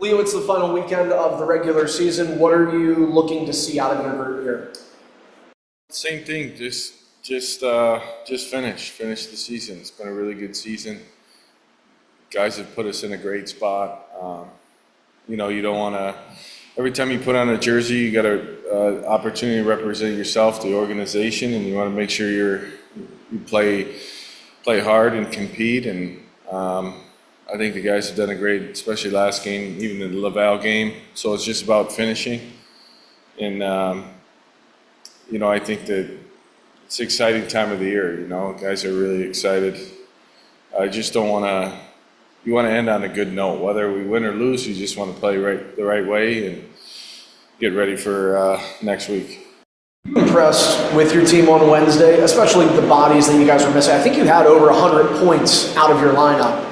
Leo, it's the final weekend of the regular season. What are you looking to see out of your group here? Same thing. Just finish the season. It's been a really good season. Guys have put us in a great spot. You don't want to. Every time you put on a jersey, you got an opportunity to represent yourself, the organization, and you want to make sure you play hard and compete. And I think the guys have done a great, especially last game, even the Laval game. So it's just about finishing. And I think that it's an exciting time of the year. Guys are really excited. I just don't want to. You want to end on a good note. Whether we win or lose, you just want to play the right way and get ready for next week. Impressed with your team on Wednesday, especially the bodies that you guys were missing. I think you had over 100 points out of your lineup.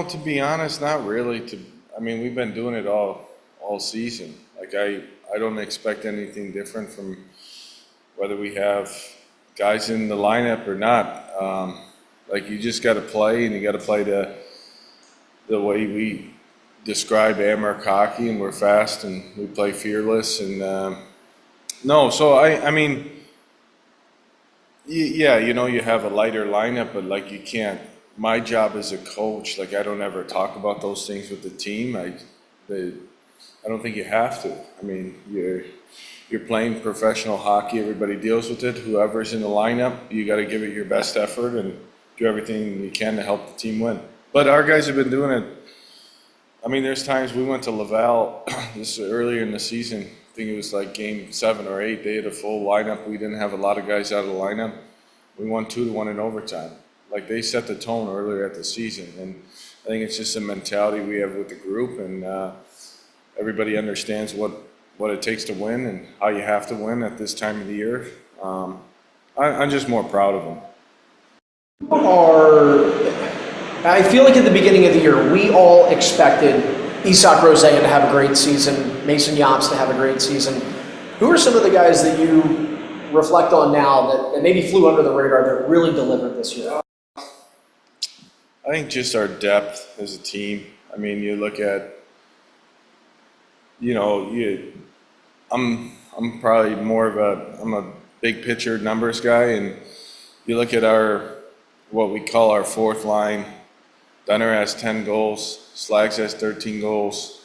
To be honest, not really. We've been doing it all season. I don't expect anything different from whether we have guys in the lineup or not. You just got to play, and you got to play the way we describe Amherst hockey, and we're fast and we play fearless. And you have a lighter lineup, but you can't. My job as a coach, I don't ever talk about those things with the team. I don't think you have to. You're playing professional hockey. Everybody deals with it. Whoever's in the lineup, you got to give it your best effort and do everything you can to help the team win. But our guys have been doing it. There's times we went to Laval this earlier in the season. I think it was game 7 or 8. They had a full lineup. We didn't have a lot of guys out of the lineup. We won 2-1 in overtime. They set the tone earlier at the season, and I think it's just a mentality we have with the group, and everybody understands what it takes to win and how you have to win at this time of the year. I'm just more proud of them. I feel like at the beginning of the year, we all expected Isak Rosen to have a great season, Mason Yops to have a great season. Who are some of the guys that you reflect on now that maybe flew under the radar that really delivered this year? I think just our depth as a team. You look at, I'm probably I'm a big picture numbers guy, and you look at what we call our fourth line. Dunner has 10 goals. Slags has 13 goals.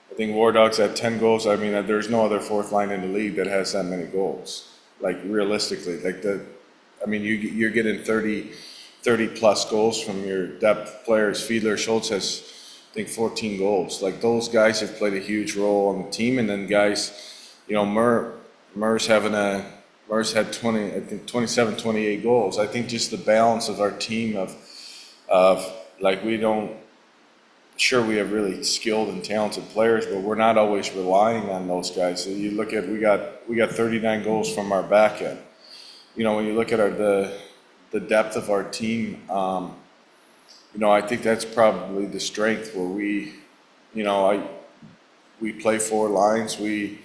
I think War Dogs had 10 goals. There's no other fourth line in the league that has that many goals. Realistically, you're getting 30 plus goals from your depth players. Fiedler Schultz has, I think, 14 goals. Those guys have played a huge role on the team. And then guys, Murs had 27, 28 goals. I think just the balance of our team we have really skilled and talented players, but we're not always relying on those guys. So you look at, we got 39 goals from our back end. When you look at the depth of our team, I think that's probably the strength where we play 4 lines. We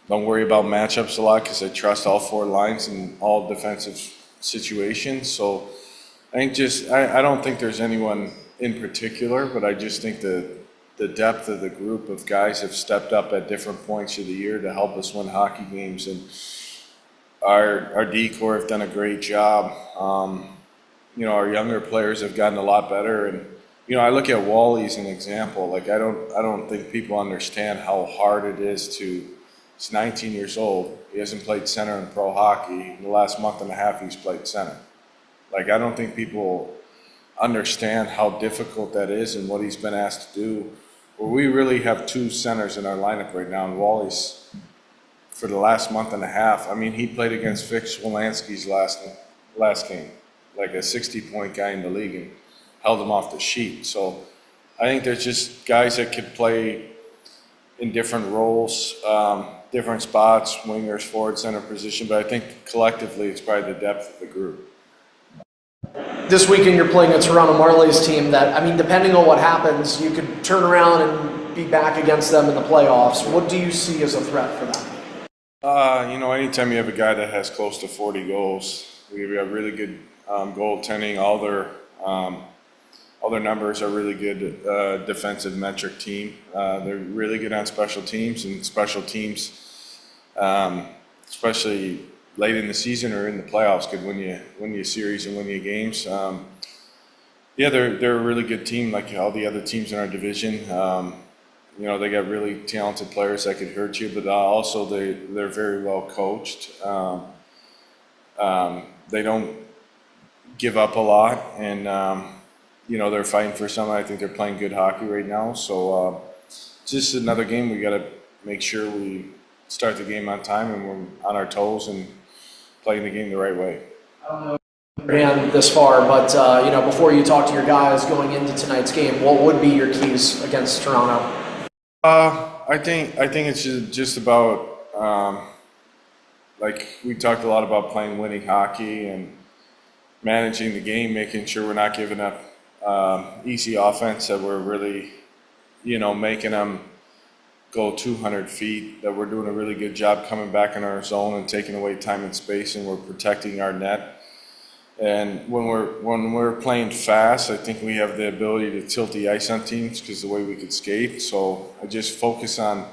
don't worry about matchups a lot because I trust all 4 lines in all defensive situations. So I think I don't think there's anyone in particular, but I just think the depth of the group of guys have stepped up at different points of the year to help us win hockey games. And our D-corps have done a great job. Our younger players have gotten a lot better. And, I look at Wally as an example. I don't think people understand how hard it is he's 19 years old. He hasn't played center in pro hockey. In the last month and a half, he's played center. I don't think people understand how difficult that is and what he's been asked to do. Well, we really have 2 centers in our lineup right now, and Wally's, for the last month and a half, he played against Vic Swilanski's last game, a 60-point guy in the league, and held him off the sheet. So I think there's just guys that could play in different roles, different spots, wingers, forward, center position, but I think collectively it's probably the depth of the group. This weekend you're playing a Toronto Marlies team that, depending on what happens, you could turn around and be back against them in the playoffs. What do you see as a threat for them? Anytime you have a guy that has close to 40 goals, we have really good goaltending. All all their numbers are really good defensive metric team. They're really good on special teams, and special teams, especially late in the season or in the playoffs, could win you a series and win you games. Yeah, they're a really good team, like all the other teams in our division. You know, they got really talented players that could hurt you, but also they're very well coached. They don't give up a lot, and you know, they're fighting for something. I think they're playing good hockey right now. So just another game. We got to make sure we start the game on time and we're on our toes and playing the game the right way. I don't know if this far, but you know, before you talk to your guys going into tonight's game, what would be your keys against Toronto? I think it's just about like we talked a lot about playing winning hockey and managing the game, making sure we're not giving up easy offense, that we're really, you know, making them go 200 feet, that we're doing a really good job coming back in our zone and taking away time and space, and we're protecting our net. And when we're playing fast, I think we have the ability to tilt the ice on teams because the way we could skate. So I just focus on,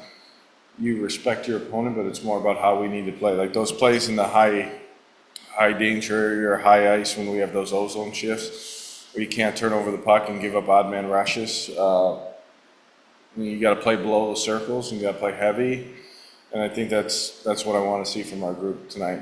you respect your opponent, but it's more about how we need to play. Like those plays in the high danger area or high ice, when we have those ozone shifts where you can't turn over the puck and give up odd man rushes. You got to play below the circles and you got to play heavy. And I think that's what I want to see from our group tonight.